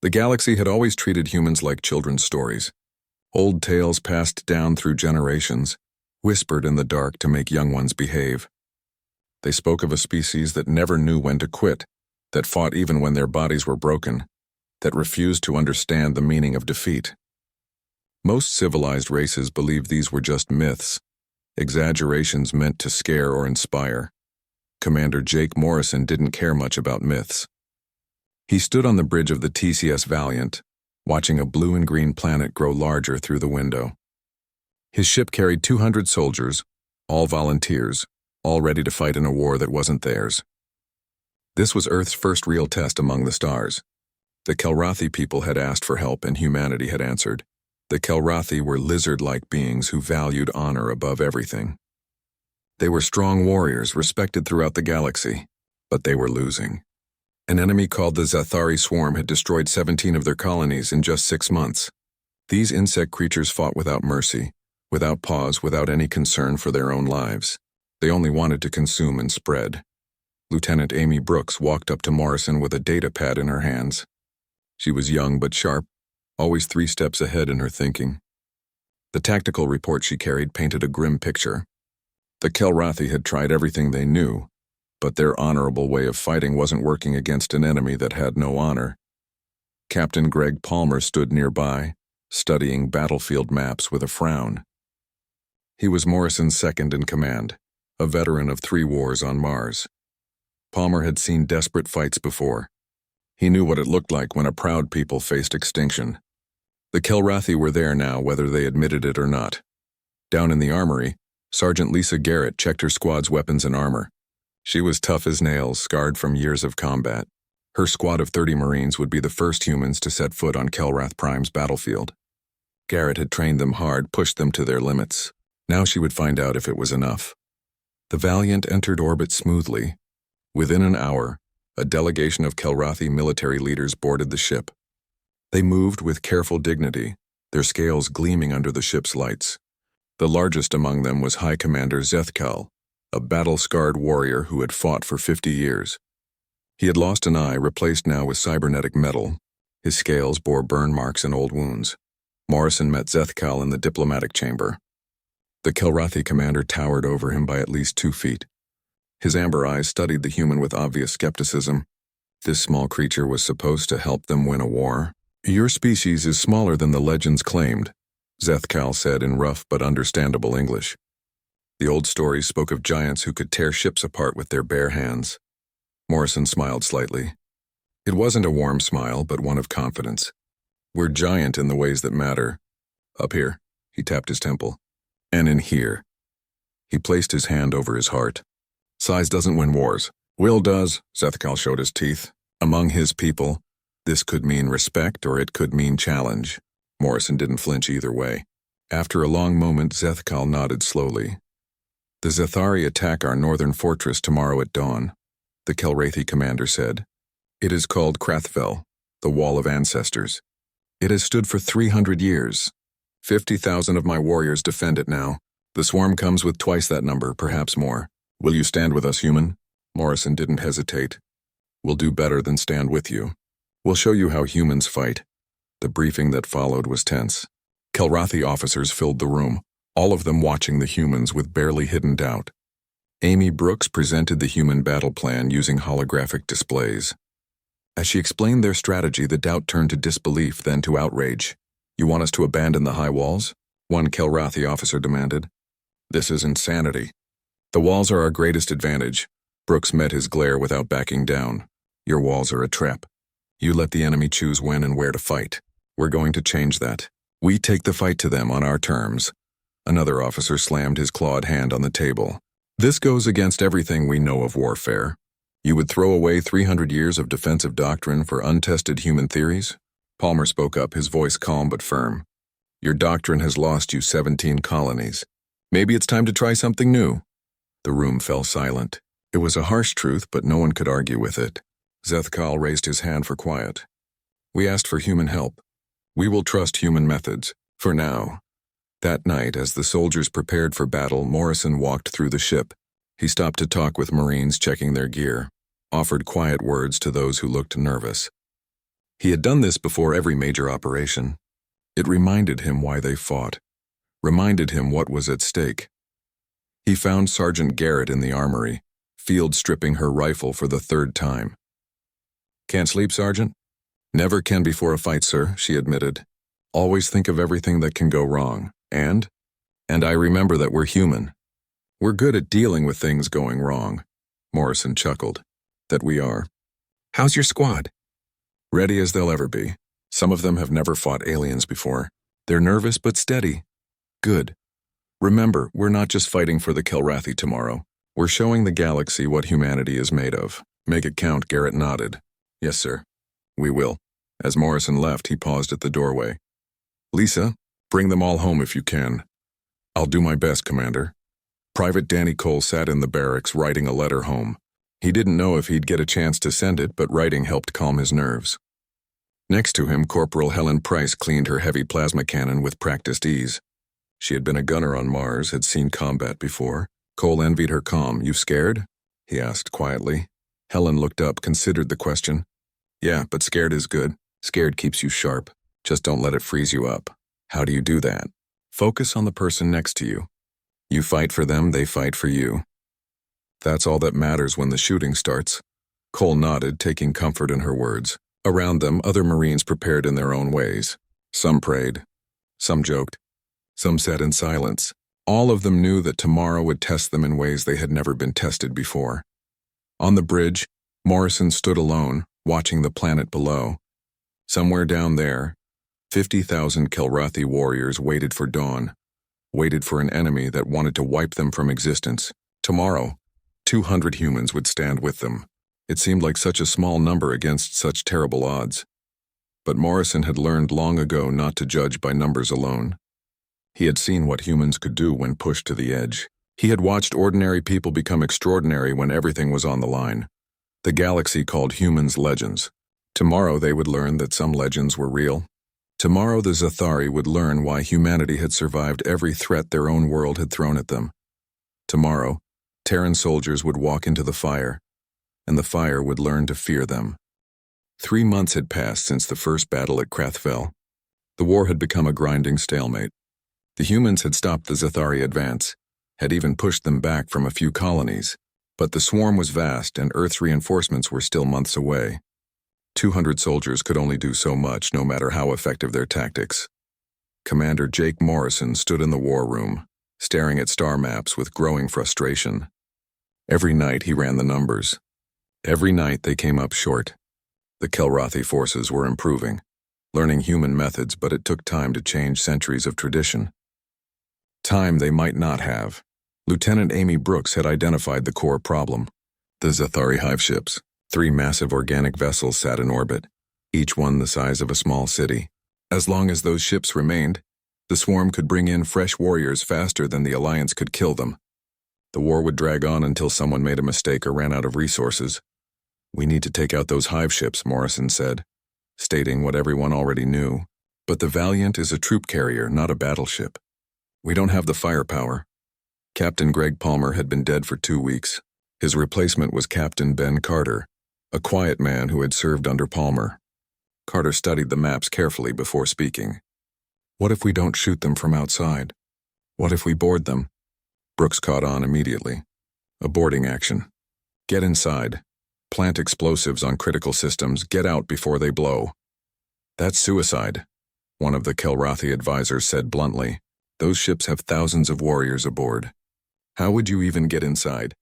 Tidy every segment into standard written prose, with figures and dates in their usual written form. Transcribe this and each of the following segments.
The galaxy had always treated humans like children's stories. Old tales passed down through generations, whispered in the dark to make young ones behave. They spoke of a species that never knew when to quit, that fought even when their bodies were broken, that refused to understand the meaning of defeat. Most civilized races believed these were just myths, exaggerations meant to scare or inspire. Commander Jake Morrison didn't care much about myths. He stood on the bridge of the TCS Valiant, watching a blue and green planet grow larger through the window. His ship carried 200 soldiers, all volunteers, all ready to fight in a war that wasn't theirs. This was Earth's first real test among the stars. The Kellrathi people had asked for help and humanity had answered. The Kellrathi were lizard-like beings who valued honor above everything. They were strong warriors respected throughout the galaxy, but they were losing. An enemy called the Zathari Swarm had destroyed 17 of their colonies in just 6 months. These insect creatures fought without mercy, without pause, without any concern for their own lives. They only wanted to consume and spread. Lieutenant Amy Brooks walked up to Morrison with a data pad in her hands. She was young but sharp, always 3 steps ahead in her thinking. The tactical report she carried painted a grim picture. The Kellrathi had tried everything they knew, but their honorable way of fighting wasn't working against an enemy that had no honor. Captain Greg Palmer stood nearby, studying battlefield maps with a frown. He was Morrison's second in command, a veteran of 3 wars on Mars. Palmer had seen desperate fights before. He knew what it looked like when a proud people faced extinction. The Kellrathi were there now, whether they admitted it or not. Down in the armory, Sergeant Lisa Garrett checked her squad's weapons and armor. She was tough as nails, scarred from years of combat. Her squad of 30 Marines would be the first humans to set foot on Kellrath Prime's battlefield. Garrett had trained them hard, pushed them to their limits. Now she would find out if it was enough. The Valiant entered orbit smoothly. Within an hour, a delegation of Kellrathi military leaders boarded the ship. They moved with careful dignity, their scales gleaming under the ship's lights. The largest among them was High Commander Zethkal, a battle-scarred warrior who had fought for 50 years. He had lost an eye, replaced now with cybernetic metal. His scales bore burn marks and old wounds. Morrison met Zethkal in the diplomatic chamber. The Kellrathi commander towered over him by at least 2 feet. His amber eyes studied the human with obvious skepticism. This small creature was supposed to help them win a war. "Your species is smaller than the legends claimed," Zethkal said in rough but understandable English. The old stories spoke of giants who could tear ships apart with their bare hands. Morrison smiled slightly. It wasn't a warm smile, but one of confidence. "We're giant in the ways that matter. Up here," he tapped his temple. "And in here." He placed his hand over his heart. "Size doesn't win wars. Will does," Zethkal showed his teeth. Among his people, this could mean respect or it could mean challenge. Morrison didn't flinch either way. After a long moment, Zethkal nodded slowly. "The Zathari attack our northern fortress tomorrow at dawn," the Kellrathi commander said. "It is called Krathfell, the Wall of Ancestors. It has stood for 300 years. 50,000 of my warriors defend it now. The swarm comes with twice that number, perhaps more. Will you stand with us, human?" Morrison didn't hesitate. "We'll do better than stand with you. We'll show you how humans fight." The briefing that followed was tense. Kellrathi officers filled the room, all of them watching the humans with barely hidden doubt. Amy Brooks presented the human battle plan using holographic displays. As she explained their strategy, the doubt turned to disbelief, then to outrage. "You want us to abandon the high walls?" one Kellrathi officer demanded. "This is insanity. The walls are our greatest advantage." Brooks met his glare without backing down. "Your walls are a trap. You let the enemy choose when and where to fight. We're going to change that. We take the fight to them on our terms." Another officer slammed his clawed hand on the table. "This goes against everything we know of warfare. You would throw away 300 years of defensive doctrine for untested human theories?" Palmer spoke up, his voice calm but firm. "Your doctrine has lost you 17 colonies. Maybe it's time to try something new." The room fell silent. It was a harsh truth, but no one could argue with it. Zethkal raised his hand for quiet. "We asked for human help. We will trust human methods, for now." That night, as the soldiers prepared for battle, Morrison walked through the ship. He stopped to talk with Marines checking their gear, offered quiet words to those who looked nervous. He had done this before every major operation. It reminded him why they fought, reminded him what was at stake. He found Sergeant Garrett in the armory, field stripping her rifle for the third time. "Can't sleep, Sergeant?" "Never can before a fight, sir," she admitted. "Always think of everything that can go wrong, and I remember that we're human. We're good at dealing with things going wrong." Morrison chuckled. "That we are." "How's your squad?" "Ready as they'll ever be. Some of them have never fought aliens before. They're nervous but steady." "Good. Remember, we're not just fighting for the Kellrathi tomorrow. We're showing the galaxy what humanity is made of. Make it count," Garrett nodded. "Yes, sir. We will." As Morrison left, he paused at the doorway. "Lisa, bring them all home if you can." "I'll do my best, Commander." Private Danny Cole sat in the barracks writing a letter home. He didn't know if he'd get a chance to send it, but writing helped calm his nerves. Next to him, Corporal Helen Price cleaned her heavy plasma cannon with practiced ease. She had been a gunner on Mars, had seen combat before. Cole envied her calm. "You scared?" he asked quietly. Helen looked up, considered the question. "Yeah, but scared is good. Scared keeps you sharp. Just don't let it freeze you up." "How do you do that?" "Focus on the person next to you. You fight for them, they fight for you. That's all that matters when the shooting starts." Cole nodded, taking comfort in her words. Around them, other Marines prepared in their own ways. Some prayed. Some joked. Some sat in silence. All of them knew that tomorrow would test them in ways they had never been tested before. On the bridge, Morrison stood alone, watching the planet below. Somewhere down there, 50,000 Kellrathi warriors waited for dawn, waited for an enemy that wanted to wipe them from existence. Tomorrow, 200 humans would stand with them. It seemed like such a small number against such terrible odds. But Morrison had learned long ago not to judge by numbers alone. He had seen what humans could do when pushed to the edge. He had watched ordinary people become extraordinary when everything was on the line. The galaxy called humans legends. Tomorrow they would learn that some legends were real. Tomorrow the Zathari would learn why humanity had survived every threat their own world had thrown at them. Tomorrow, Terran soldiers would walk into the fire, and the fire would learn to fear them. 3 months had passed since the first battle at Krathfell. The war had become a grinding stalemate. The humans had stopped the Zathari advance, had even pushed them back from a few colonies, but the swarm was vast and Earth's reinforcements were still months away. 200 soldiers could only do so much, no matter how effective their tactics. Commander Jake Morrison stood in the war room, staring at star maps with growing frustration. Every night he ran the numbers. Every night they came up short. The Kellrathi forces were improving, learning human methods, but it took time to change centuries of tradition. Time they might not have. Lieutenant Amy Brooks had identified the core problem. The Zathari Hive ships, 3 massive organic vessels, sat in orbit, each one the size of a small city. As long as those ships remained, the swarm could bring in fresh warriors faster than the Alliance could kill them. The war would drag on until someone made a mistake or ran out of resources. "We need to take out those Hive ships," Morrison said, stating what everyone already knew. "But the Valiant is a troop carrier, not a battleship. We don't have the firepower." Captain Greg Palmer had been dead for 2 weeks. His replacement was Captain Ben Carter, a quiet man who had served under Palmer. Carter studied the maps carefully before speaking. "What if we don't shoot them from outside? What if we board them?" Brooks caught on immediately. "A boarding action. Get inside. Plant explosives on critical systems. Get out before they blow." "That's suicide," one of the Kellrathi advisors said bluntly. "Those ships have thousands of warriors aboard. How would you even get inside?"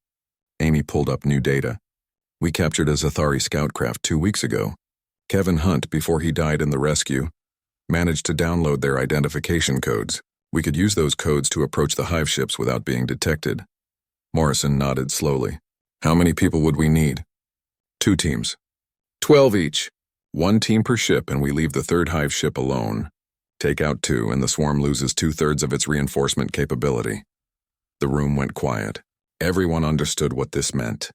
Amy pulled up new data. "We captured a Zathari scout craft 2 weeks ago. Kevin Hunt, before he died in the rescue, managed to download their identification codes. We could use those codes to approach the Hive ships without being detected." Morrison nodded slowly. "How many people would we need?" 2 teams. 12 each. 1 team per ship, and we leave the 3rd Hive ship alone. Take out 2, and the swarm loses 2/3 of its reinforcement capability. The room went quiet. Everyone understood what this meant.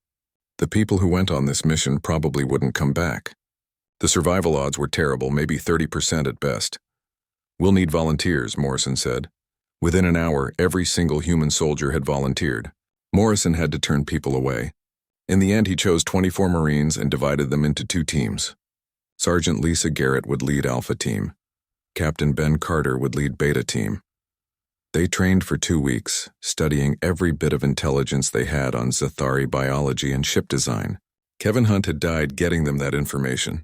The people who went on this mission probably wouldn't come back. The survival odds were terrible, maybe 30% at best. "We'll need volunteers," Morrison said. Within an hour, every single human soldier had volunteered. Morrison had to turn people away. In the end, he chose 24 Marines and divided them into 2 teams. Sergeant Lisa Garrett would lead Alpha Team. Captain Ben Carter would lead Beta Team. They trained for 2 weeks, studying every bit of intelligence they had on Zathari biology and ship design. Kevin Hunt had died getting them that information.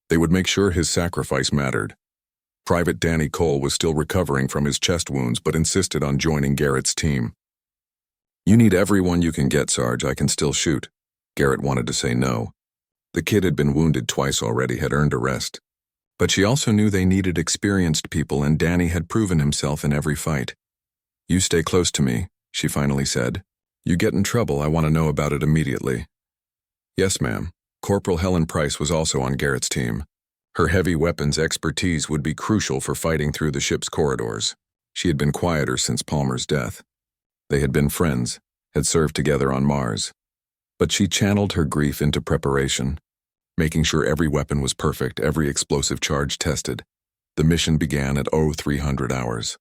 They would make sure his sacrifice mattered. Private Danny Cole was still recovering from his chest wounds but insisted on joining Garrett's team. "You need everyone you can get, Sarge. I can still shoot." Garrett wanted to say no. The kid had been wounded twice already, had earned a rest. But she also knew they needed experienced people, and Danny had proven himself in every fight. "You stay close to me," she finally said. "You get in trouble, I want to know about it immediately." "Yes, ma'am." Corporal Helen Price was also on Garrett's team. Her heavy weapons expertise would be crucial for fighting through the ship's corridors. She had been quieter since Palmer's death. They had been friends, had served together on Mars. But she channeled her grief into preparation, making sure every weapon was perfect, every explosive charge tested. The mission began at 0300 hours.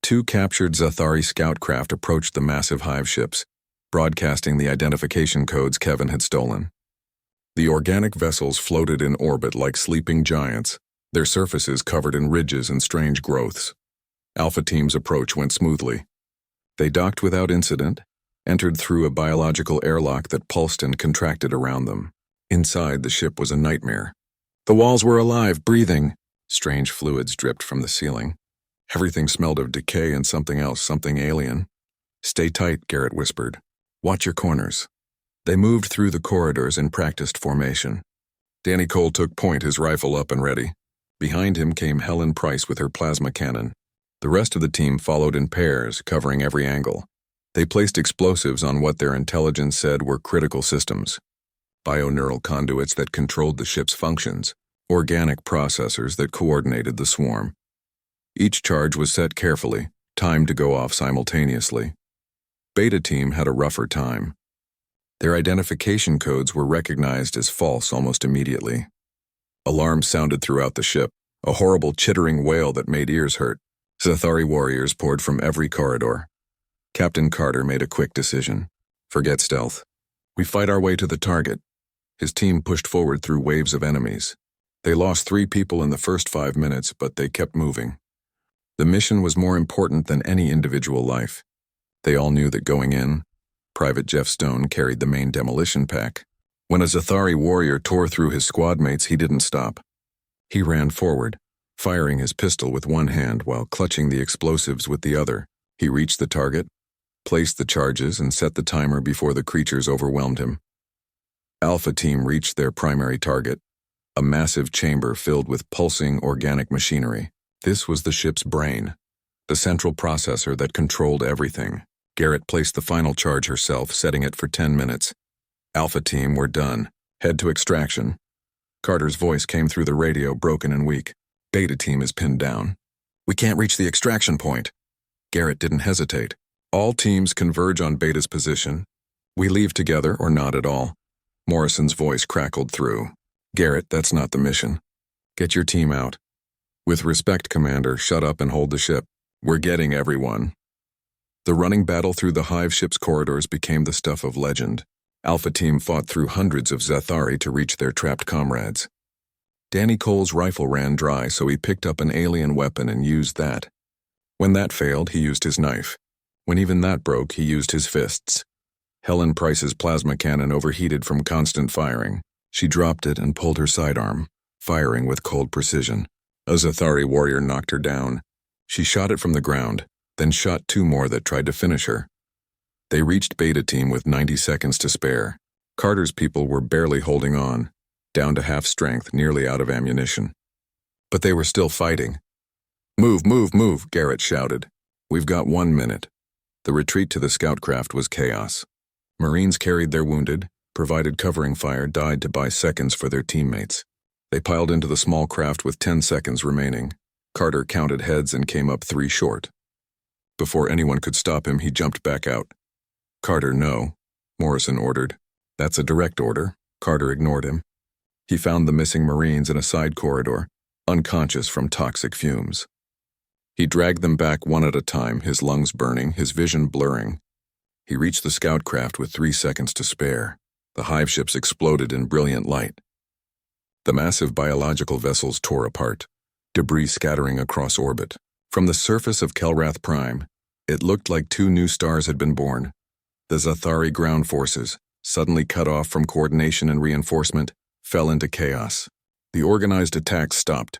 2 captured Zathari scout craft approached the massive Hive ships, broadcasting the identification codes Kevin had stolen. The organic vessels floated in orbit like sleeping giants, their surfaces covered in ridges and strange growths. Alpha Team's approach went smoothly. They docked without incident, entered through a biological airlock that pulsed and contracted around them. Inside, the ship was a nightmare. The walls were alive, breathing. Strange fluids dripped from the ceiling. Everything smelled of decay and something else, something alien. "Stay tight," Garrett whispered. "Watch your corners." They moved through the corridors and practiced formation. Danny Cole took point, his rifle up and ready. Behind him came Helen Price with her plasma cannon. The rest of the team followed in pairs, covering every angle. They placed explosives on what their intelligence said were critical systems. Bioneural conduits that controlled the ship's functions, organic processors that coordinated the swarm. Each charge was set carefully, timed to go off simultaneously. Beta Team had a rougher time. Their identification codes were recognized as false almost immediately. Alarms sounded throughout the ship, a horrible chittering wail that made ears hurt. Zathari warriors poured from every corridor. Captain Carter made a quick decision. "Forget stealth. We fight our way to the target." His team pushed forward through waves of enemies. They lost 3 people in the first 5 minutes, but they kept moving. The mission was more important than any individual life. They all knew that going in, Private Jeff Stone carried the main demolition pack. When a Zathari warrior tore through his squad mates, he didn't stop. He ran forward, firing his pistol with one hand while clutching the explosives with the other. He reached the target, placed the charges, and set the timer before the creatures overwhelmed him. Alpha Team reached their primary target, a massive chamber filled with pulsing organic machinery. This was the ship's brain, the central processor that controlled everything. Garrett placed the final charge herself, setting it for 10 minutes. "Alpha Team, we're done. Head to extraction." Carter's voice came through the radio, broken and weak. "Beta Team is pinned down. We can't reach the extraction point." Garrett didn't hesitate. "All teams converge on Beta's position. We leave together or not at all." Morrison's voice crackled through. "Garrett, that's not the mission. Get your team out." "With respect, Commander, shut up and hold the ship. We're getting everyone." The running battle through the Hive ship's corridors became the stuff of legend. Alpha Team fought through hundreds of Zathari to reach their trapped comrades. Danny Cole's rifle ran dry, so he picked up an alien weapon and used that. When that failed, he used his knife. When even that broke, he used his fists. Helen Price's plasma cannon overheated from constant firing. She dropped it and pulled her sidearm, firing with cold precision. A Zathari warrior knocked her down. She shot it from the ground, then shot 2 more that tried to finish her. They reached Beta Team with 90 seconds to spare. Carter's people were barely holding on, down to half strength, nearly out of ammunition. But they were still fighting. "Move, move, move," Garrett shouted. "We've got 1 minute." The retreat to the scout craft was chaos. Marines carried their wounded, provided covering fire, died to buy seconds for their teammates. They piled into the small craft with 10 seconds remaining. Carter counted heads and came up 3 short. Before anyone could stop him, he jumped back out. "Carter, no," Morrison ordered. "That's a direct order." Carter ignored him. He found the missing Marines in a side corridor, unconscious from toxic fumes. He dragged them back one at a time, his lungs burning, his vision blurring. He reached the scout craft with 3 seconds to spare. The Hive ships exploded in brilliant light. The massive biological vessels tore apart, debris scattering across orbit. From the surface of Kellrath Prime, it looked like two new stars had been born. The Zathari ground forces, suddenly cut off from coordination and reinforcement, fell into chaos. The organized attacks stopped.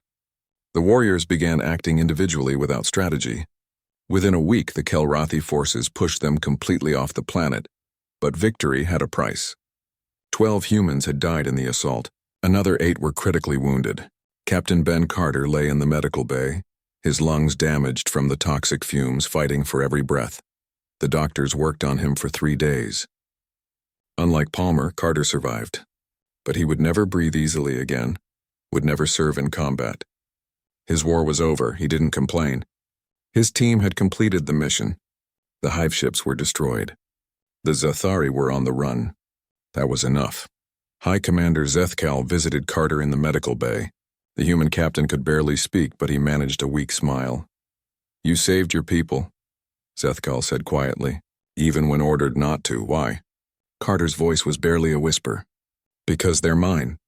The warriors began acting individually without strategy. Within a week, the Kellrathi forces pushed them completely off the planet, but victory had a price. 12 humans had died in the assault. Another 8 were critically wounded. Captain Ben Carter lay in the medical bay, his lungs damaged from the toxic fumes, fighting for every breath. The doctors worked on him for 3 days. Unlike Palmer, Carter survived. But he would never breathe easily again, would never serve in combat. His war was over, he didn't complain. His team had completed the mission. The Hive ships were destroyed. The Zathari were on the run. That was enough. High Commander Zethkal visited Carter in the medical bay. The human captain could barely speak, but he managed a weak smile. "You saved your people," Zethkal said quietly, even when ordered not to. "Why?" Carter's voice was barely a whisper. "Because they're mine.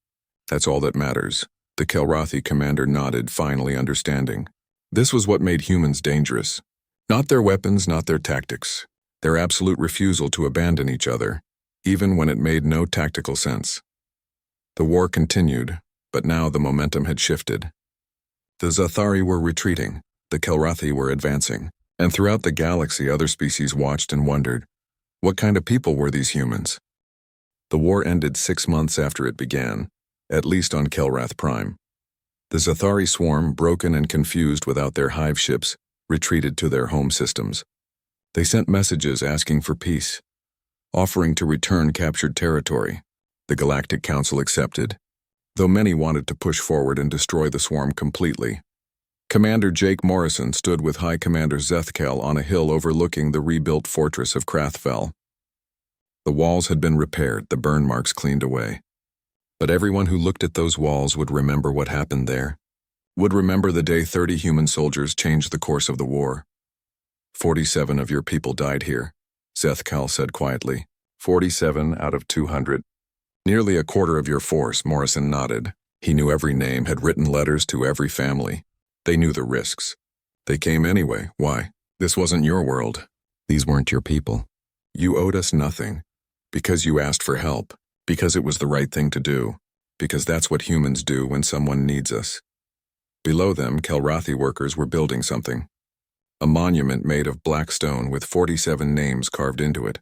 That's all that matters." The Kellrathi commander nodded, finally understanding. This was what made humans dangerous. Not their weapons, not their tactics. Their absolute refusal to abandon each other, even when it made no tactical sense. The war continued, but now the momentum had shifted. The Zathari were retreating, the Kellrathi were advancing, and throughout the galaxy other species watched and wondered, what kind of people were these humans? The war ended 6 months after it began, at least on Kellrath Prime. The Zathari swarm, broken and confused without their Hive ships, retreated to their home systems. They sent messages asking for peace, offering to return captured territory. The Galactic Council accepted, though many wanted to push forward and destroy the swarm completely. Commander Jake Morrison stood with High Commander Zethkal on a hill overlooking the rebuilt fortress of Krathfell. The walls had been repaired, the burn marks cleaned away. But everyone who looked at those walls would remember what happened there, would remember the day 30 human soldiers changed the course of the war. 47 of your people died here, Zethkal said quietly. 47 out of 200. Nearly a quarter of your force, Morrison nodded. He knew every name, had written letters to every family. They knew the risks. They came anyway. Why? This wasn't your world. These weren't your people. You owed us nothing. Because you asked for help. Because it was the right thing to do. Because that's what humans do when someone needs us. Below them, Kellrathi workers were building something. A monument made of black stone with 47 names carved into it.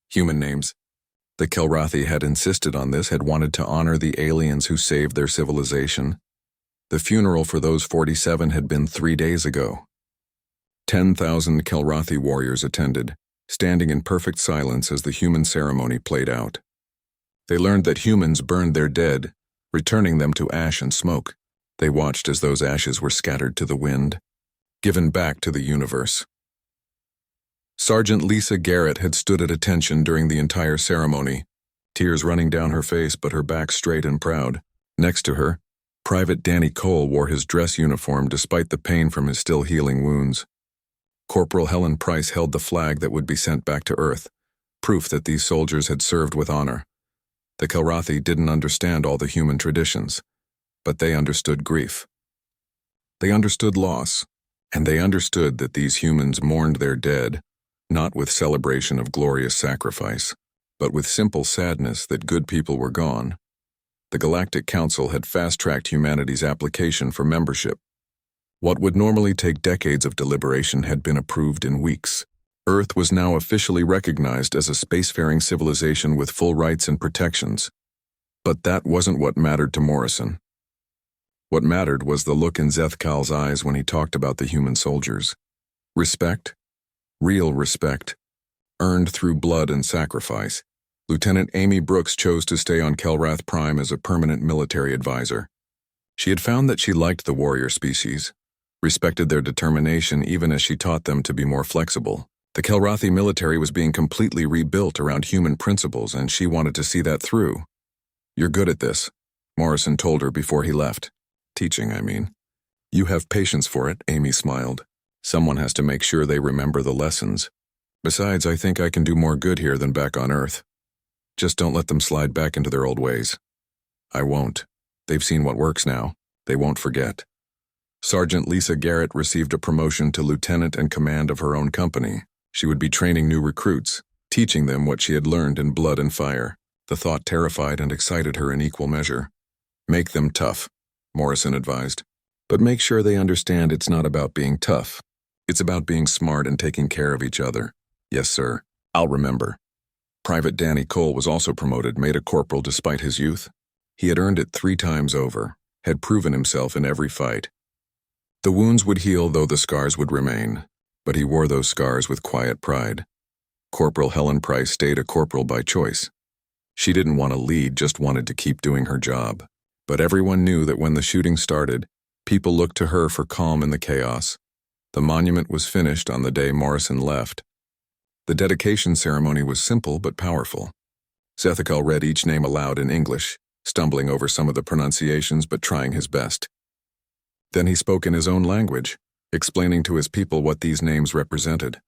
Human names. The Kellrathi had insisted on this, had wanted to honor the aliens who saved their civilization. The funeral for those 47 had been 3 days ago. 10,000 Kellrathi warriors attended, standing in perfect silence as the human ceremony played out. They learned that humans burned their dead, returning them to ash and smoke. They watched as those ashes were scattered to the wind, given back to the universe. Sergeant Lisa Garrett had stood at attention during the entire ceremony, tears running down her face but her back straight and proud. Next to her, Private Danny Cole wore his dress uniform despite the pain from his still healing wounds. Corporal Helen Price held the flag that would be sent back to Earth, proof that these soldiers had served with honor. The Kellrathi didn't understand all the human traditions, but they understood grief. They understood loss, and they understood that these humans mourned their dead, not with celebration of glorious sacrifice, but with simple sadness that good people were gone. The Galactic Council had fast-tracked humanity's application for membership. What would normally take decades of deliberation had been approved in weeks. Earth was now officially recognized as a spacefaring civilization with full rights and protections. But that wasn't what mattered to Morrison. What mattered was the look in Zethkal's eyes when he talked about the human soldiers. Respect, real respect, earned through blood and sacrifice. Lieutenant Amy Brooks chose to stay on Kellrath Prime as a permanent military advisor. She had found that she liked the warrior species, respected their determination even as she taught them to be more flexible. The Kellrathi military was being completely rebuilt around human principles, and she wanted to see that through. "You're good at this," Morrison told her before he left. "Teaching, I mean." "You have patience for it," Amy smiled. "Someone has to make sure they remember the lessons. Besides, I think I can do more good here than back on Earth. Just don't let them slide back into their old ways." "I won't." They've seen what works now. They won't forget. Sergeant Lisa Garrett received a promotion to lieutenant and command of her own company. She would be training new recruits, teaching them what she had learned in Blood and Fire. The thought terrified and excited her in equal measure. Make them tough, Morrison advised. But make sure they understand it's not about being tough. It's about being smart and taking care of each other. Yes, sir. I'll remember. Private Danny Cole was also promoted, made a corporal despite his youth. He had earned it 3 times over, had proven himself in every fight. The wounds would heal, though the scars would remain, but he wore those scars with quiet pride. Corporal Helen Price stayed a corporal by choice. She didn't want to lead, just wanted to keep doing her job. But everyone knew that when the shooting started, people looked to her for calm in the chaos. The monument was finished on the day Morrison left. The dedication ceremony was simple but powerful. Zethakal read each name aloud in English, stumbling over some of the pronunciations but trying his best. Then he spoke in his own language, explaining to his people what these names represented.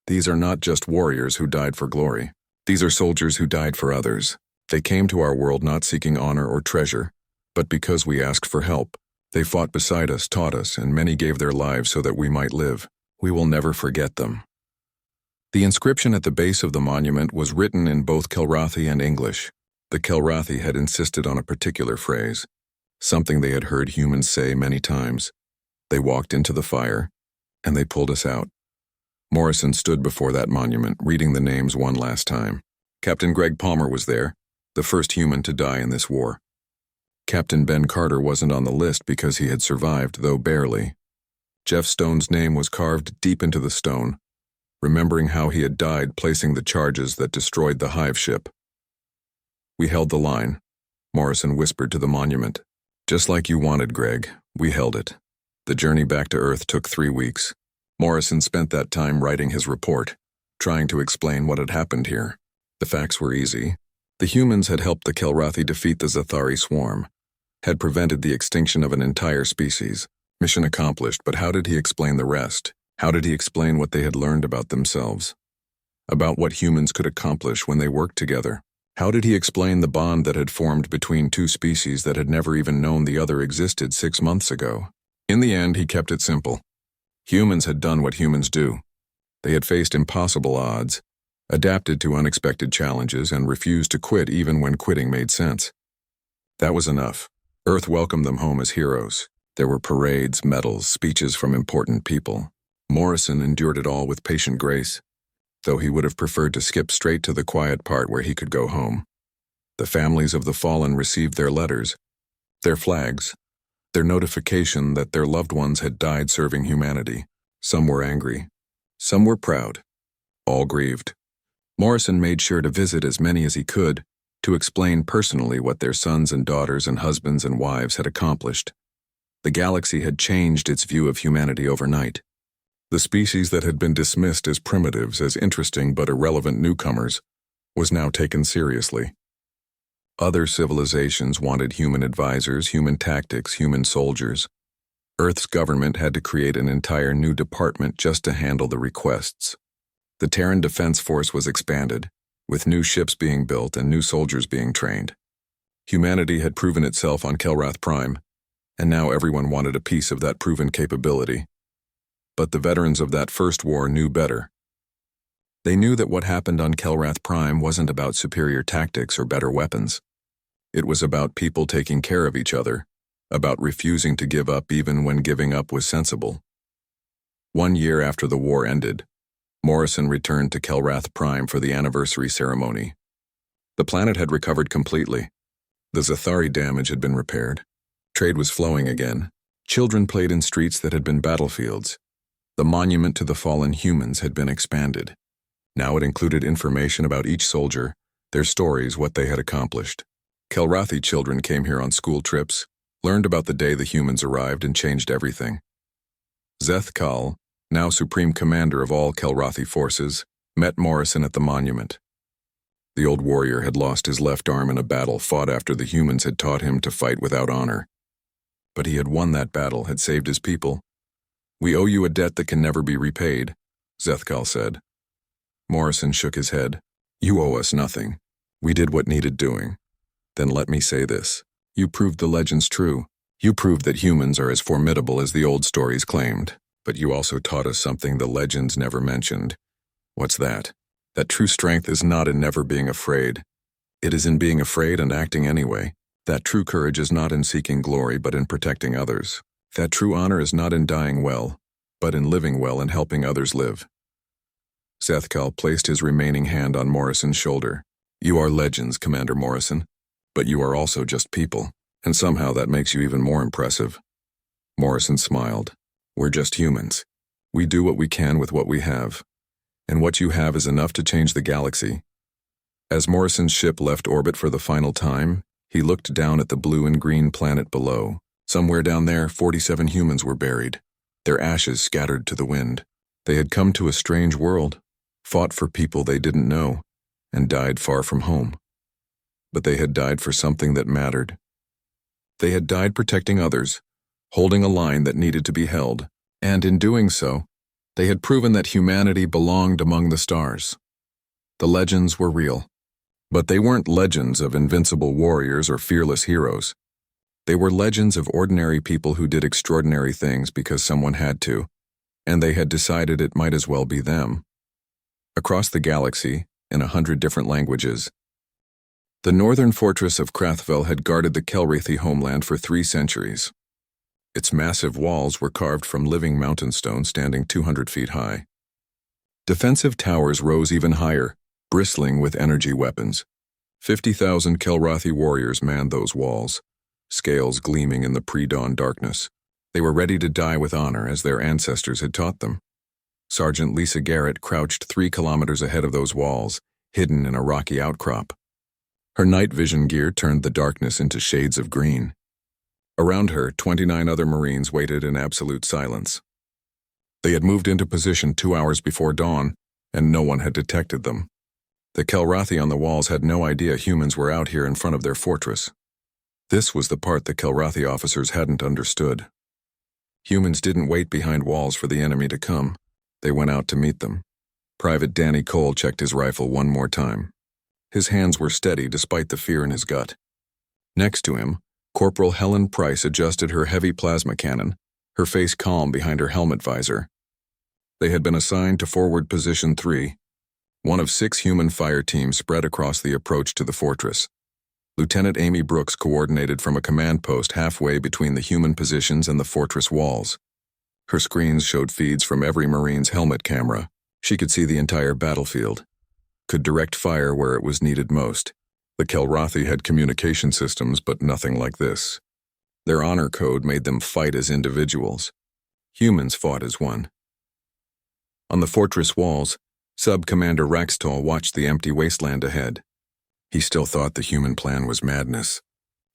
These are not just warriors who died for glory. These are soldiers who died for others. They came to our world not seeking honor or treasure, but because we asked for help. They fought beside us, taught us, and many gave their lives so that we might live. We will never forget them. The inscription at the base of the monument was written in both Kellrathi and English. The Kellrathi had insisted on a particular phrase, something they had heard humans say many times. They walked into the fire, and they pulled us out. Morrison stood before that monument, reading the names one last time. Captain Greg Palmer was there, the first human to die in this war. Captain Ben Carter wasn't on the list because he had survived, though barely. Jeff Stone's name was carved deep into the stone, remembering how he had died placing the charges that destroyed the Hive ship. We held the line, Morrison whispered to the monument. Just like you wanted, Greg, we held it. The journey back to Earth took 3 weeks. Morrison spent that time writing his report, trying to explain what had happened here. The facts were easy. The humans had helped the Kellrathi defeat the Zathari swarm, had prevented the extinction of an entire species. Mission accomplished, but how did he explain the rest? How did he explain what they had learned about themselves? About what humans could accomplish when they worked together? How did he explain the bond that had formed between 2 species that had never even known the other existed 6 months ago? In the end, he kept it simple. Humans had done what humans do. They had faced impossible odds, adapted to unexpected challenges, and refused to quit even when quitting made sense. That was enough. Earth welcomed them home as heroes. There were parades, medals, speeches from important people. Morrison endured it all with patient grace, though he would have preferred to skip straight to the quiet part where he could go home. The families of the fallen received their letters, their flags, their notification that their loved ones had died serving humanity. Some were angry. Some were proud. All grieved. Morrison made sure to visit as many as he could to explain personally what their sons and daughters and husbands and wives had accomplished. The galaxy had changed its view of humanity overnight. The species that had been dismissed as primitives, as interesting but irrelevant newcomers, was now taken seriously. Other civilizations wanted human advisors, human tactics, human soldiers. Earth's government had to create an entire new department just to handle the requests. The Terran Defense Force was expanded, with new ships being built and new soldiers being trained. Humanity had proven itself on Kellrath Prime, and now everyone wanted a piece of that proven capability. But the veterans of that first war knew better. They knew that what happened on Kellrath Prime wasn't about superior tactics or better weapons. It was about people taking care of each other, about refusing to give up even when giving up was sensible. 1 year after the war ended, Morrison returned to Kellrath Prime for the anniversary ceremony. The planet had recovered completely. The Zathari damage had been repaired. Trade was flowing again. Children played in streets that had been battlefields. The monument to the fallen humans had been expanded. Now it included information about each soldier, their stories, what they had accomplished. Kellrathi children came here on school trips, learned about the day the humans arrived, and changed everything. Zethakal, now Supreme Commander of all Kellrathi forces, met Morrison at the monument. The old warrior had lost his left arm in a battle fought after the humans had taught him to fight without honor. But he had won that battle, had saved his people. "We owe you a debt that can never be repaid," Zethakal said. Morrison shook his head. "You owe us nothing. We did what needed doing. Then let me say this. You proved the legends true. You proved that humans are as formidable as the old stories claimed. But you also taught us something the legends never mentioned. What's that? That true strength is not in never being afraid. It is in being afraid and acting anyway. That true courage is not in seeking glory, but in protecting others. That true honor is not in dying well, but in living well and helping others live. Zethkal placed his remaining hand on Morrison's shoulder. You are legends, Commander Morrison, but you are also just people, and somehow that makes you even more impressive. Morrison smiled. We're just humans. We do what we can with what we have, and what you have is enough to change the galaxy. As Morrison's ship left orbit for the final time, he looked down at the blue and green planet below. Somewhere down there, 47 humans were buried, their ashes scattered to the wind. They had come to a strange world, fought for people they didn't know, and died far from home. But they had died for something that mattered. They had died protecting others, holding a line that needed to be held, and in doing so, they had proven that humanity belonged among the stars. The legends were real, but they weren't legends of invincible warriors or fearless heroes. They were legends of ordinary people who did extraordinary things because someone had to, and they had decided it might as well be them. Across the galaxy, in 100 different languages, the northern fortress of Krathfell had guarded the Kellrathi homeland for 3 centuries. Its massive walls were carved from living mountain stone standing 200 feet high. Defensive towers rose even higher, bristling with energy weapons. 50,000 Kellrathi warriors manned those walls, scales gleaming in the pre-dawn darkness. They were ready to die with honor as their ancestors had taught them. Sergeant Lisa Garrett crouched 3 kilometers ahead of those walls, hidden in a rocky outcrop. Her night vision gear turned the darkness into shades of green. Around her, 29 other Marines waited in absolute silence. They had moved into position 2 hours before dawn, and no one had detected them. The Kellrathi on the walls had no idea humans were out here in front of their fortress. This was the part the Kellrathi officers hadn't understood. Humans didn't wait behind walls for the enemy to come. They went out to meet them. Private Danny Cole checked his rifle one more time. His hands were steady despite the fear in his gut. Next to him, Corporal Helen Price adjusted her heavy plasma cannon, her face calm behind her helmet visor. They had been assigned to Forward Position 3, one of 6 human fire teams spread across the approach to the fortress. Lieutenant Amy Brooks coordinated from a command post halfway between the human positions and the fortress walls. Her screens showed feeds from every Marine's helmet camera. She could see the entire battlefield, could direct fire where it was needed most. The Kellrathi had communication systems, but nothing like this. Their honor code made them fight as individuals. Humans fought as one. On the fortress walls, Sub-Commander Raxtol watched the empty wasteland ahead. He still thought the human plan was madness.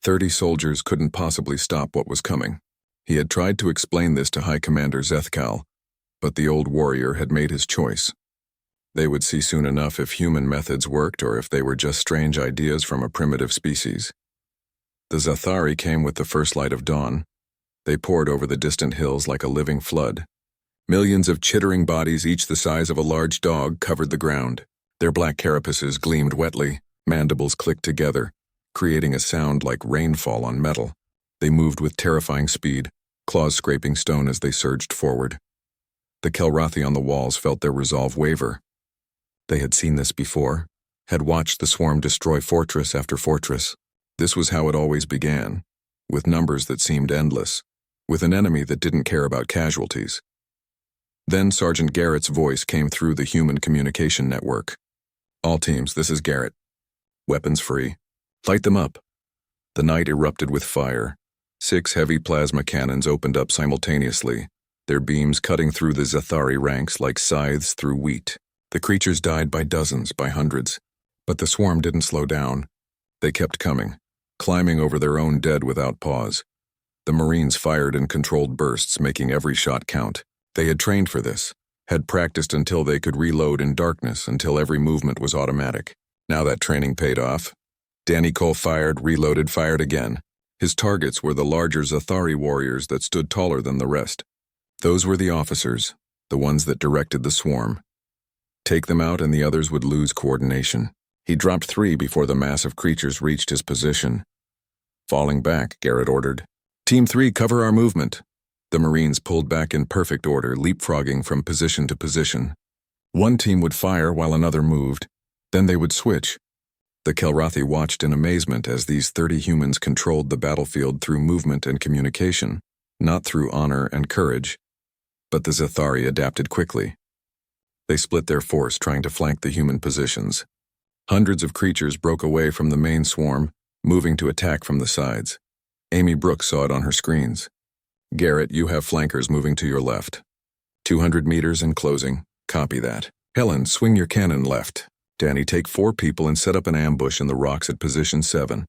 30 soldiers couldn't possibly stop what was coming. He had tried to explain this to High Commander Zethkal, but the old warrior had made his choice. They would see soon enough if human methods worked or if they were just strange ideas from a primitive species. The Zathari came with the first light of dawn. They poured over the distant hills like a living flood. Millions of chittering bodies, each the size of a large dog, covered the ground. Their black carapaces gleamed wetly, mandibles clicked together, creating a sound like rainfall on metal. They moved with terrifying speed, claws scraping stone as they surged forward. The Kellrathi on the walls felt their resolve waver. They had seen this before, had watched the swarm destroy fortress after fortress. This was how it always began, with numbers that seemed endless, with an enemy that didn't care about casualties. Then Sergeant Garrett's voice came through the human communication network. All teams, this is Garrett. Weapons free. Light them up. The night erupted with fire. 6 heavy plasma cannons opened up simultaneously, their beams cutting through the Zathari ranks like scythes through wheat. The creatures died by dozens, by hundreds, but the swarm didn't slow down. They kept coming, climbing over their own dead without pause. The Marines fired in controlled bursts, making every shot count. They had trained for this, had practiced until they could reload in darkness, until every movement was automatic. Now that training paid off. Danny Cole fired, reloaded, fired again. His targets were the larger Zathari warriors that stood taller than the rest. Those were the officers, the ones that directed the swarm. Take them out and the others would lose coordination. He dropped 3 before the mass of creatures reached his position. Falling back, Garrett ordered. Team 3, cover our movement. The Marines pulled back in perfect order, leapfrogging from position to position. One team would fire while another moved, then they would switch. The Kellrathi watched in amazement as these 30 humans controlled the battlefield through movement and communication, not through honor and courage. But the Zathari adapted quickly. They split their force trying to flank the human positions. Hundreds of creatures broke away from the main swarm, moving to attack from the sides. Amy Brooks saw it on her screens. Garrett, you have flankers moving to your left. 200 meters and closing. Copy that. Helen, swing your cannon left. Danny, take 4 people and set up an ambush in the rocks at position 7.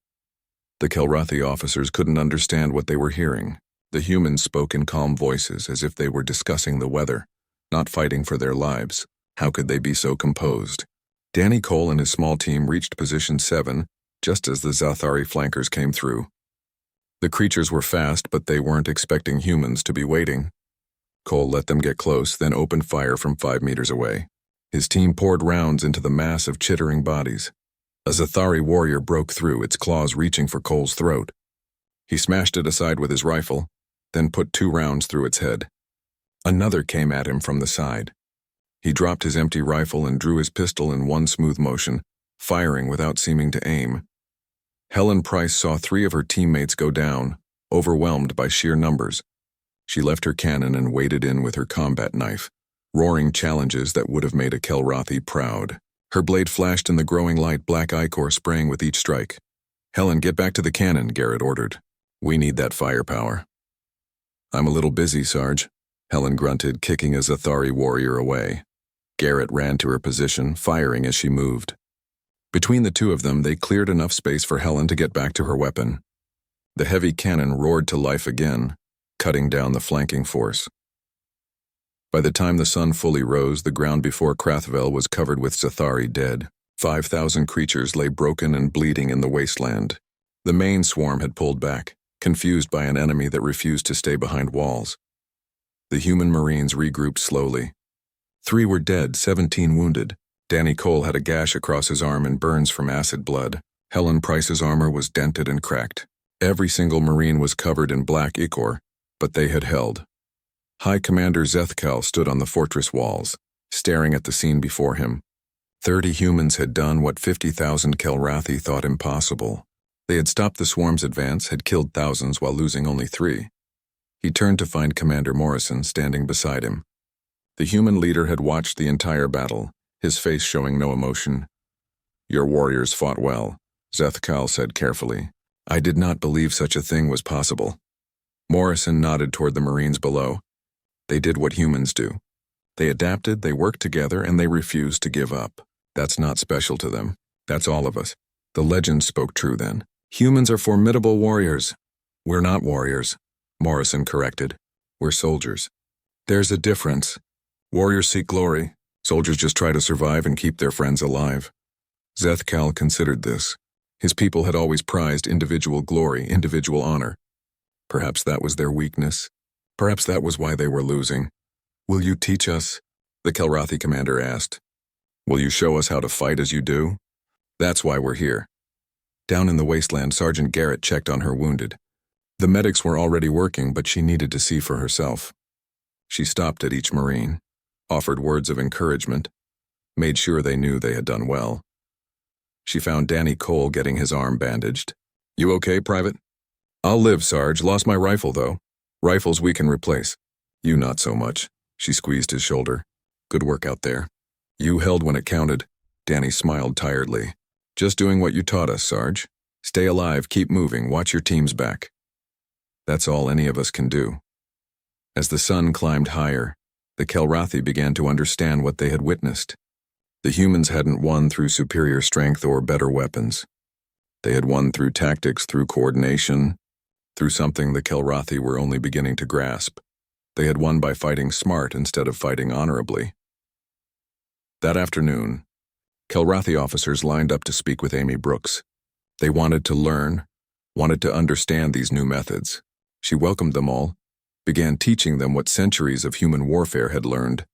The Kellrathi officers couldn't understand what they were hearing. The humans spoke in calm voices as if they were discussing the weather, not fighting for their lives. How could they be so composed? Danny Cole and his small team reached position 7 just as the Zathari flankers came through. The creatures were fast, but they weren't expecting humans to be waiting. Cole let them get close, then opened fire from 5 meters away. His team poured rounds into the mass of chittering bodies. A Zathari warrior broke through, its claws reaching for Cole's throat. He smashed it aside with his rifle, then put 2 rounds through its head. Another came at him from the side. He dropped his empty rifle and drew his pistol in one smooth motion, firing without seeming to aim. Helen Price saw 3 of her teammates go down, overwhelmed by sheer numbers. She left her cannon and waded in with her combat knife, roaring challenges that would have made a Kellrathi proud. Her blade flashed in the growing light, black ichor spraying with each strike. Helen, get back to the cannon, Garrett ordered. We need that firepower. I'm a little busy, Sarge, Helen grunted, kicking a Zathari warrior away. Garrett ran to her position, firing as she moved. Between the 2 of them, they cleared enough space for Helen to get back to her weapon. The heavy cannon roared to life again, cutting down the flanking force. By the time the sun fully rose, the ground before Krathfell was covered with Zathari dead. 5,000 creatures lay broken and bleeding in the wasteland. The main swarm had pulled back, confused by an enemy that refused to stay behind walls. The human Marines regrouped slowly. 3 were dead, 17 wounded. Danny Cole had a gash across his arm and burns from acid blood. Helen Price's armor was dented and cracked. Every single Marine was covered in black ichor, but they had held. High Commander Zethkal stood on the fortress walls, staring at the scene before him. 30 humans had done what 50,000 Kellrathi thought impossible. They had stopped the swarm's advance, had killed thousands while losing only 3. He turned to find Commander Morrison standing beside him. The human leader had watched the entire battle, his face showing no emotion. Your warriors fought well, Zethkal said carefully. I did not believe such a thing was possible. Morrison nodded toward the Marines below. They did what humans do. They adapted, they worked together, and they refused to give up. That's not special to them. That's all of us. The legend spoke true then. Humans are formidable warriors. We're not warriors, Morrison corrected. We're soldiers. There's a difference. Warriors seek glory. Soldiers just try to survive and keep their friends alive. Zethkal considered this. His people had always prized individual glory, individual honor. Perhaps that was their weakness. Perhaps that was why they were losing. Will you teach us? The Kellrathi commander asked. Will you show us how to fight as you do? That's why we're here. Down in the wasteland, Sergeant Garrett checked on her wounded. The medics were already working, but she needed to see for herself. She stopped at each Marine, offered words of encouragement, made sure they knew they had done well. She found Danny Cole getting his arm bandaged. You okay, Private? I'll live, Sarge. Lost my rifle, though. Rifles we can replace. You not so much. She squeezed his shoulder. Good work out there. You held when it counted. Danny smiled tiredly. Just doing what you taught us, Sarge. Stay alive, keep moving, watch your team's back. That's all any of us can do. As the sun climbed higher, the Kellrathi began to understand what they had witnessed. The humans hadn't won through superior strength or better weapons. They had won through tactics, through coordination, through something the Kellrathi were only beginning to grasp. They had won by fighting smart instead of fighting honorably. That afternoon, Kellrathi officers lined up to speak with Amy Brooks. They wanted to learn, wanted to understand these new methods. She welcomed them all, began teaching them what centuries of human warfare had learned.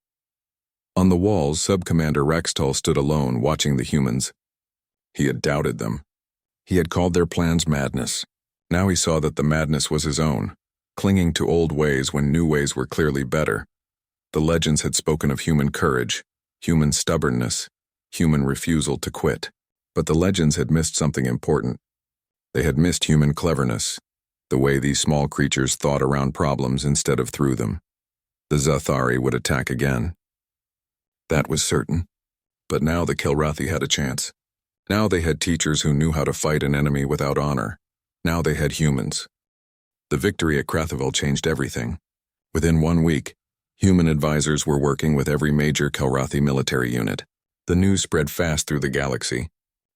On the walls, Sub-Commander Rextall stood alone, watching the humans. He had doubted them. He had called their plans madness. Now he saw that the madness was his own, clinging to old ways when new ways were clearly better. The legends had spoken of human courage, human stubbornness, human refusal to quit. But the legends had missed something important. They had missed human cleverness, the way these small creatures thought around problems instead of through them. The Zathari would attack again. That was certain. But now the Kellrathi had a chance. Now they had teachers who knew how to fight an enemy without honor. Now they had humans. The victory at Krathfell changed everything. Within 1 week, human advisors were working with every major Kellrathi military unit. The news spread fast through the galaxy.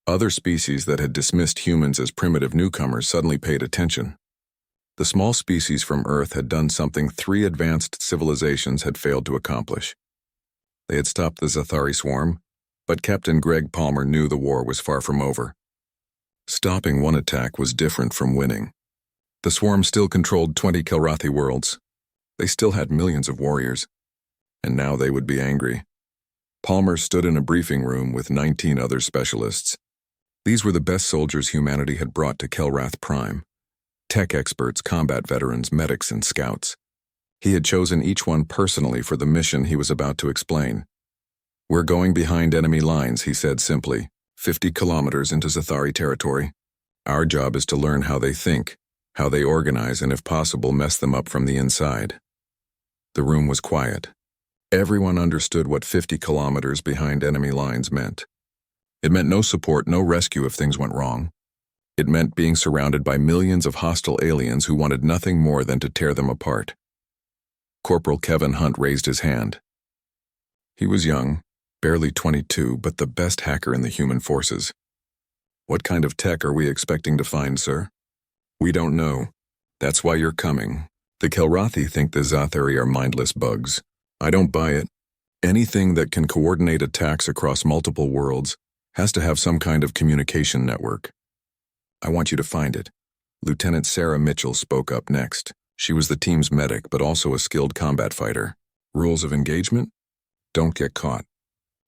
Other species that had dismissed humans as primitive newcomers suddenly paid attention. The small species from Earth had done something 3 advanced civilizations had failed to accomplish. They had stopped the Zathari swarm, but Captain Greg Palmer knew the war was far from over. Stopping one attack was different from winning. The swarm still controlled 20 Kellrathi worlds. They still had millions of warriors, and now they would be angry. Palmer stood in a briefing room with 19 other specialists. These were the best soldiers humanity had brought to Kellrath Prime. Tech experts, combat veterans, medics, and scouts. He had chosen each one personally for the mission he was about to explain. "We're going behind enemy lines," he said simply, 50 kilometers into Zathari territory. "Our job is to learn how they think, how they organize, and if possible, mess them up from the inside." The room was quiet. Everyone understood what 50 kilometers behind enemy lines meant. It meant no support, no rescue if things went wrong. It meant being surrounded by millions of hostile aliens who wanted nothing more than to tear them apart. Corporal Kevin Hunt raised his hand. He was young, barely 22, but the best hacker in the human forces. "What kind of tech are we expecting to find, sir?" "We don't know. That's why you're coming. The Kellrathi think the Zathari are mindless bugs. I don't buy it. Anything that can coordinate attacks across multiple worlds has to have some kind of communication network. I want you to find it." Lieutenant Sarah Mitchell spoke up next. She was the team's medic, but also a skilled combat fighter. "Rules of engagement? Don't get caught.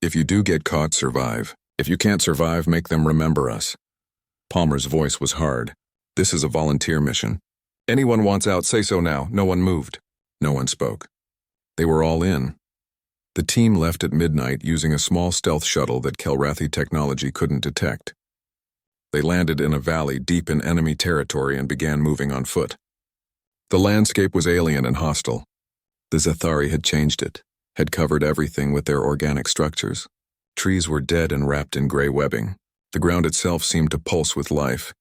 If you do get caught, survive. If you can't survive, make them remember us." Palmer's voice was hard. "This is a volunteer mission. Anyone wants out, say so now." No one moved. No one spoke. They were all in. The team left at midnight using a small stealth shuttle that Kellrathi technology couldn't detect. They landed in a valley deep in enemy territory and began moving on foot. The landscape was alien and hostile. The Zathari had changed it, had covered everything with their organic structures. Trees were dead and wrapped in gray webbing. The ground itself seemed to pulse with life.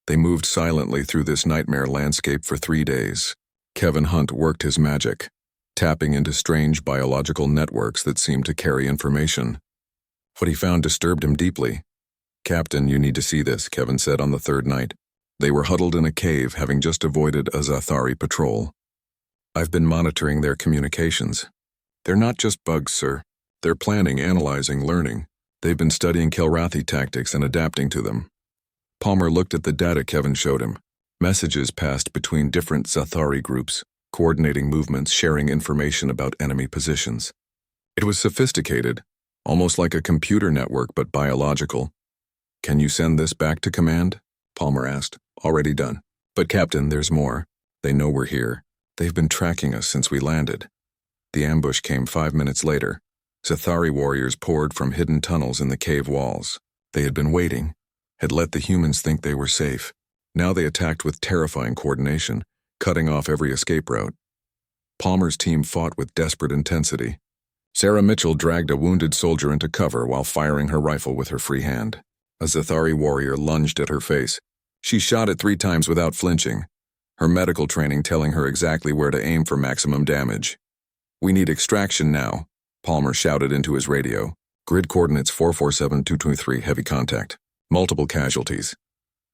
They moved silently through this nightmare landscape for 3 days. Kevin Hunt worked his magic, tapping into strange biological networks that seemed to carry information. What he found disturbed him deeply. "Captain, you need to see this," Kevin said on the 3rd night. They were huddled in a cave, having just avoided a Zathari patrol. "I've been monitoring their communications. They're not just bugs, sir. They're planning, analyzing, learning. They've been studying Kellrathi tactics and adapting to them." Palmer looked at the data Kevin showed him. Messages passed between different Zathari groups, coordinating movements, sharing information about enemy positions. It was sophisticated, almost like a computer network but biological. "Can you send this back to command?" Palmer asked. "Already done. But Captain, there's more. They know we're here. They've been tracking us since we landed." The ambush came 5 minutes later. Zathari warriors poured from hidden tunnels in the cave walls. They had been waiting, had let the humans think they were safe. Now they attacked with terrifying coordination, cutting off every escape route. Palmer's team fought with desperate intensity. Sarah Mitchell dragged a wounded soldier into cover while firing her rifle with her free hand. A Zathari warrior lunged at her face. She shot it 3 times without flinching, her medical training telling her exactly where to aim for maximum damage. "We need extraction now," Palmer shouted into his radio. "Grid coordinates 447223, heavy contact. Multiple casualties."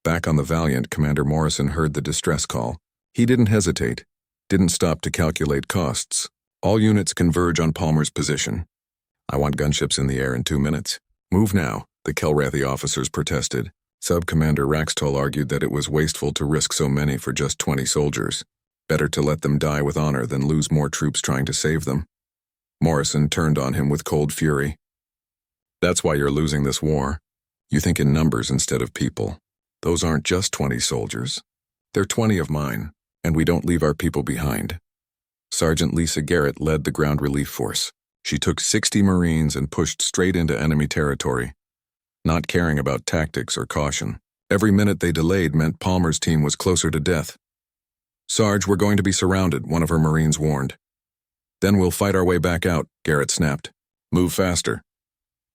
Back on the Valiant, Commander Morrison heard the distress call. He didn't hesitate, didn't stop to calculate costs. "All units converge on Palmer's position. I want gunships in the air in 2 minutes. Move now," the Kellrathi officers protested. Sub-Commander Raxtol argued that it was wasteful to risk so many for just 20 soldiers. Better to let them die with honor than lose more troops trying to save them. Morrison turned on him with cold fury. "That's why you're losing this war. You think in numbers instead of people. Those aren't just 20 soldiers. They're 20 of mine, and we don't leave our people behind. Sergeant Lisa Garrett led the ground relief force. She took 60 Marines and pushed straight into enemy territory, not caring about tactics or caution. Every minute they delayed meant Palmer's team was closer to death. "Sarge, we're going to be surrounded," one of her Marines warned. "Then we'll fight our way back out," Garrett snapped. "Move faster."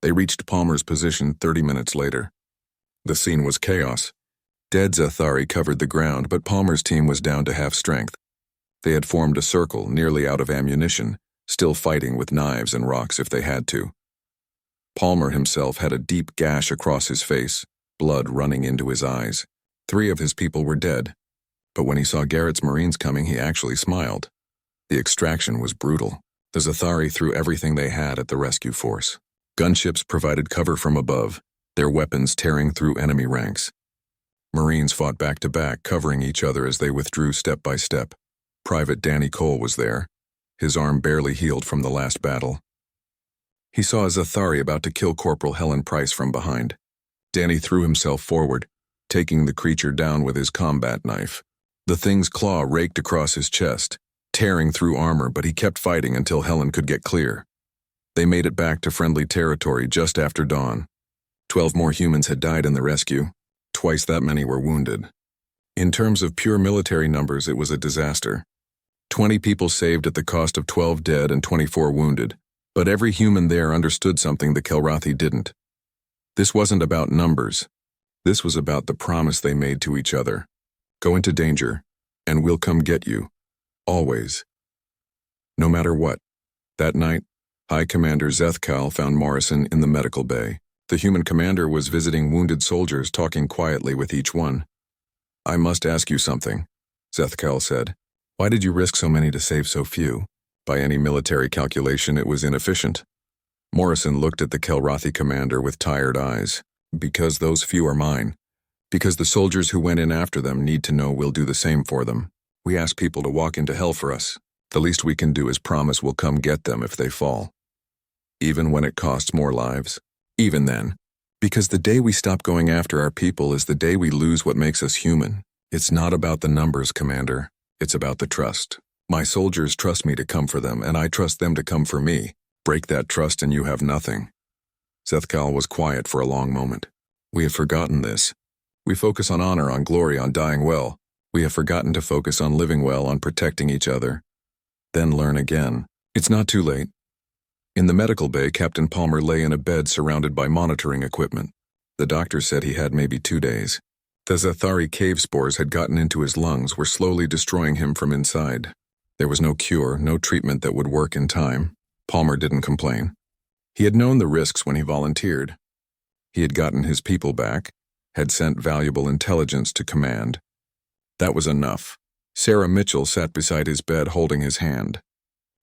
They reached Palmer's position 30 minutes later. The scene was chaos. Dead Zathari covered the ground, but Palmer's team was down to half strength. They had formed a circle, nearly out of ammunition, still fighting with knives and rocks if they had to. Palmer himself had a deep gash across his face, blood running into his eyes. 3 of his people were dead, but when he saw Garrett's Marines coming, he actually smiled. The extraction was brutal. The Zathari threw everything they had at the rescue force. Gunships provided cover from above, their weapons tearing through enemy ranks. Marines fought back to back, covering each other as they withdrew step by step. Private Danny Cole was there, his arm barely healed from the last battle. He saw a Zathari about to kill Corporal Helen Price from behind. Danny threw himself forward, taking the creature down with his combat knife. The thing's claw raked across his chest, tearing through armor, but he kept fighting until Helen could get clear. They made it back to friendly territory just after dawn. 12 more humans had died in the rescue. Twice that many were wounded. In terms of pure military numbers, it was a disaster. 20 people saved at the cost of 12 dead and 24 wounded, but every human there understood something the Kellrathi didn't. This wasn't about numbers. This was about the promise they made to each other. Go into danger, and we'll come get you. Always. No matter what. That night, High Commander Zethkal found Morrison in the medical bay. The human commander was visiting wounded soldiers, talking quietly with each one. "I must ask you something," Zethkal said. "Why did you risk so many to save so few? By any military calculation, it was inefficient." Morrison looked at the Kellrathi commander with tired eyes. "Because those few are mine. Because the soldiers who went in after them need to know we'll do the same for them. We ask people to walk into hell for us. The least we can do is promise we'll come get them if they fall. Even when it costs more lives. Even then. Because the day we stop going after our people is the day we lose what makes us human. It's not about the numbers, Commander. It's about the trust. My soldiers trust me to come for them, and I trust them to come for me. Break that trust and you have nothing." Zethkal was quiet for a long moment. "We have forgotten this. We focus on honor, on glory, on dying well. We have forgotten to focus on living well, on protecting each other. Then learn again. It's not too late." In the medical bay, Captain Palmer lay in a bed surrounded by monitoring equipment. The doctor said he had maybe 2 days. The Zathari cave spores had gotten into his lungs, were slowly destroying him from inside. There was no cure, no treatment that would work in time. Palmer didn't complain. He had known the risks when he volunteered. He had gotten his people back, had sent valuable intelligence to command. That was enough. Sarah Mitchell sat beside his bed holding his hand.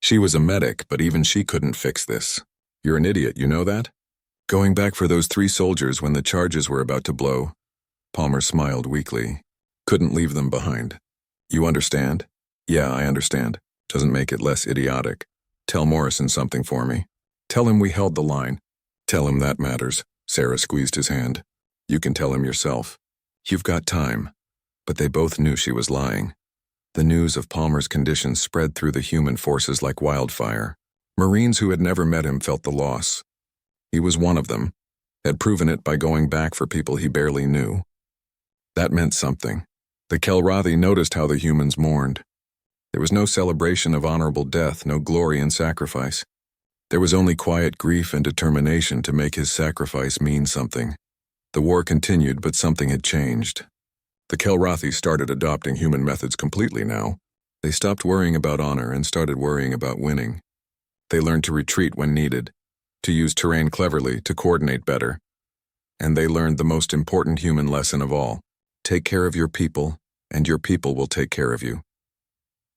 She was a medic, but even she couldn't fix this. "You're an idiot, you know that? Going back for those 3 soldiers when the charges were about to blow." Palmer smiled weakly. "Couldn't leave them behind. You understand?" "Yeah, I understand. Doesn't make it less idiotic. Tell Morrison something for me. Tell him we held the line." "Tell him that matters." Sarah squeezed his hand. "You can tell him yourself. You've got time." But they both knew she was lying. The news of Palmer's condition spread through the human forces like wildfire. Marines who had never met him felt the loss. He was one of them, had proven it by going back for people he barely knew. That meant something. The Kellrathi noticed how the humans mourned. There was no celebration of honorable death, no glory in sacrifice. There was only quiet grief and determination to make his sacrifice mean something. The war continued, but something had changed. The Kellrathi started adopting human methods completely now. They stopped worrying about honor and started worrying about winning. They learned to retreat when needed, to use terrain cleverly, to coordinate better. And they learned the most important human lesson of all: take care of your people, and your people will take care of you.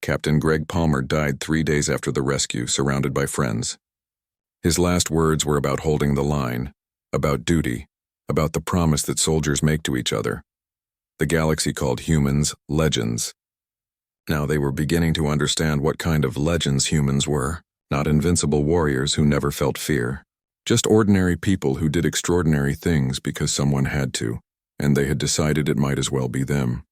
Captain Greg Palmer died 3 days after the rescue, surrounded by friends. His last words were about holding the line, about duty, about the promise that soldiers make to each other. The galaxy called humans legends. Now they were beginning to understand what kind of legends humans were, not invincible warriors who never felt fear, just ordinary people who did extraordinary things because someone had to, and they had decided it might as well be them.